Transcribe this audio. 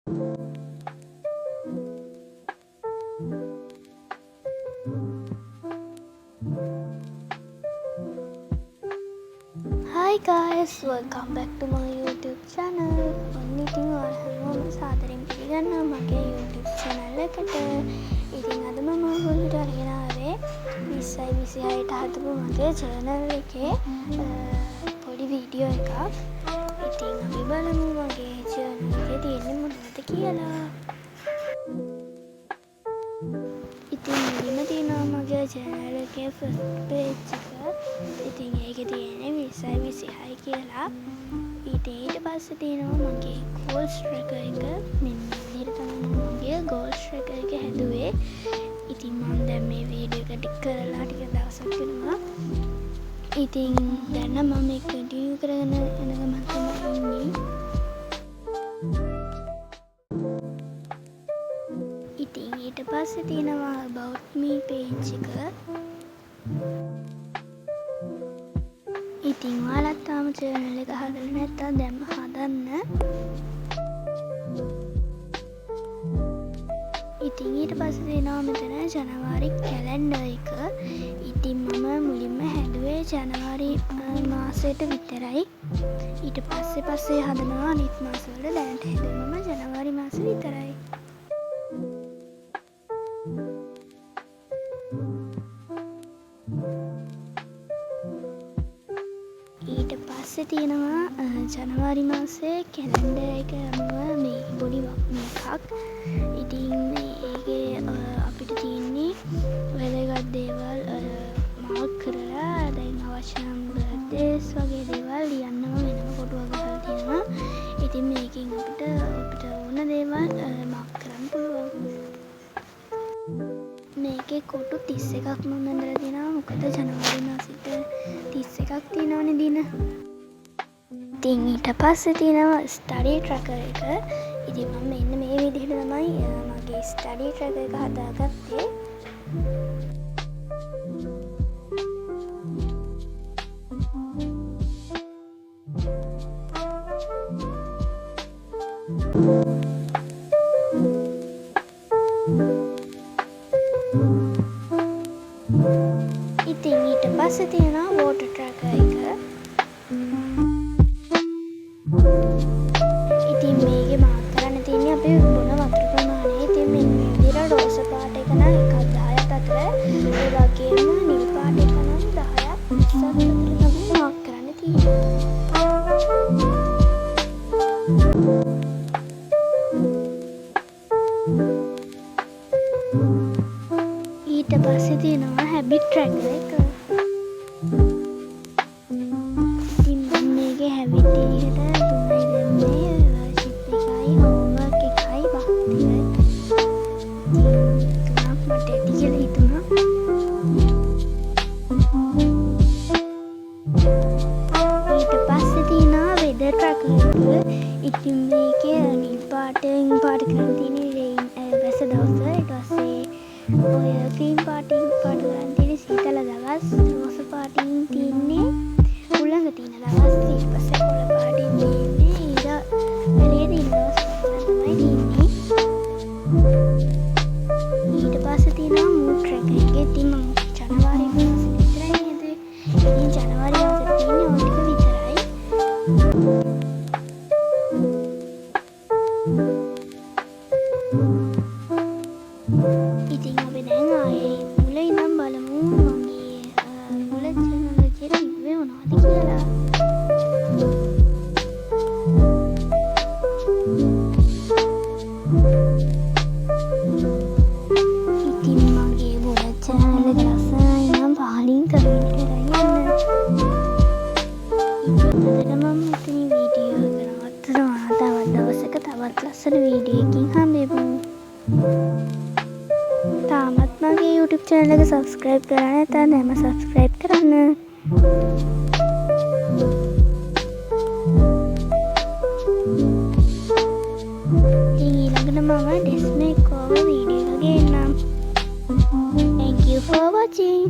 Hi guys, welcome back to my YouTube channel. ඉතින් ඔයාලා හැමෝම සාදරයෙන් පිළිගන්නවා මගේ YouTube channel එකට. ඉතින් අද මම ඔයගොල්ලන්ට අරගෙන ආවේ 2026ට හදපු මගේ channel එකේ පොඩි වීඩියෝ එකක්. ඉතින් අපි බලමු මගේ channel එකේ තියෙන්නේ මොනවද කියලා. ඉතින් මුලින්ම තියෙනවා මගේ channel එකේ first page එක. ඉතින් ඒකේ තියෙන්නේ 2026 කියලා. ඊට පස්සේ තියෙනවා මගේ goals tracker එක. මෙන්න මේ විදිහට තමයි මම මගේ goals tracker එක හැදුවේ. ඉතින් මම දැන් මේ වීඩියෝ එක ටික කරලා ටික දවසක් වෙනවා. ඉතින් දැන් නම් මම මේක කන්ටිනියු කරගෙන යන ගමන් තමයි ඉන්නේ. ඉතින් ඊට පස්සේ තියෙනවා about me page එක. ඉතින් ඔයාලත් තාම channel එක හදලා නැත්නම් දැන්ම හදන්න. ඉතින් ඊට පස්සේ තියෙනවා මෙතන ජනවාරි කැලෙන්ඩර් එක. ඉතින් මම මුලින්ම හැදුවේ ජනවාරි මාසෙට විතරයි. ඊට පස්සේ හදනවා අනිත් මාසවල. දැනට හැදුවේ මම ජනවාරි මාසෙ විතරයි. ඊට පස්සේ තියෙනවා ජනවාරි මාසේ කැලෙන්ඩර් එක අනුව මේ පොඩි එකක්. ඉතින් මේකේ අපිට තියෙන්නේ වැදගත් දේවල් මාර්ක් කරලා දැන් අවශ්‍ය නම් බර්ත්ඩේස් වගේ දේවල් ලියන්නම වෙනම කොටුවක් ගහලා තියෙනවා. ඉතින් මේකෙන් අපිට ඕන දේවල් මාර්ක් කරන්න පුළුවන්. මේකේ කොටු 31ක් මම ඇඳලා තියෙනවා. මොකද ජනවාරි මාසෙට 31ක් තියෙනවනේ දින. ඉතින් ඊට පස්සේ තියෙනවා ස්ටඩි ට්‍රැකර් එක. ඉතින් මම මෙන්න මේ විදිහට තමයි මගේ ස්ටඩි ට්‍රැකර් එක හදාගත්තේ. ඉතින් ඊට පස්සේ තියෙනවා වෝටර් ට්‍රැකර් එක. ඉතින් මේකේ මාර්ක් කරන්න තියෙන්නේ අපි බොන වතුර ප්‍රමාණය. ඉතින් මේ විදිහට රෝස පාට එක නම් 1ක් 10ක් අතර, ඒ වගේම නිල් පාට එක නම් 10ක් 20ක් අතර තමයි මාර්ක් කරන්න තියෙන්නේ. ඊට පස්සේ තියෙනවා හැබිට් ට්‍රැකර් එක. ඉතින් මම මේකේ හැබිට් විදිහට තුනයි දැම්මේ. වර්ෂිප් එකයි, හෝම්වර්ක් එකයි, භක්තියයි. තුනක් මට ඇති කියලා හිතුණා. ඊට පස්සේ තියෙනවා වෙදර් ට්‍රැකර් එක. ඉතින් මේකේ නිල් පාටෙන් පාට කරන් තියෙන්නේ වැස්ස දවස. ඊට පස්සේ ඔය ක්‍රීම් පාටින් පාට කරන් තියෙන්නේ සීතල දවස්. රෝස පාටින් තියෙන්නේ උලඟ තියෙන දවස්. ඊට පස්සේ කොළ පාටින් තියෙන්නේ ඊට එළියේ තියෙන දවස් තමයි තියෙන්නේ. ඊට පස්සේ තියෙනවා මූඩ් ට්‍රැකර් එක. ඉතින් මම ජනවාරි මාසෙ විතරයි හැදුවේ. ඉතින් ජනවාරි මාසෙ තියෙන්නේ ඕන ටික විතරයි. ඉතින් අපි දැන් ආයේ මුල ඉඳන් බලමු මගේ මුල channel එකේ තිබ්බේ මොනවද කියලා. ඉතින් මගේ මුල channel එක ලස්සනයි නම් පහලින් කමෙන්ට් කරලා යන්න. ඉතින් අද මම මෙතන වීඩියෝ එක නවත්තනවා. තවත් දවසක තවත් ලස්සන වීඩියෝ එකකින් හම්බෙමු. තාමත් මගේ YouTube channel එක subscribe කරලා නැත්නම් දැන්ම subscribe කරන්න. ඉතින් ඊළඟට මම dress makeover වීඩියෝ එක ගේන්නම්. Thank you for watching.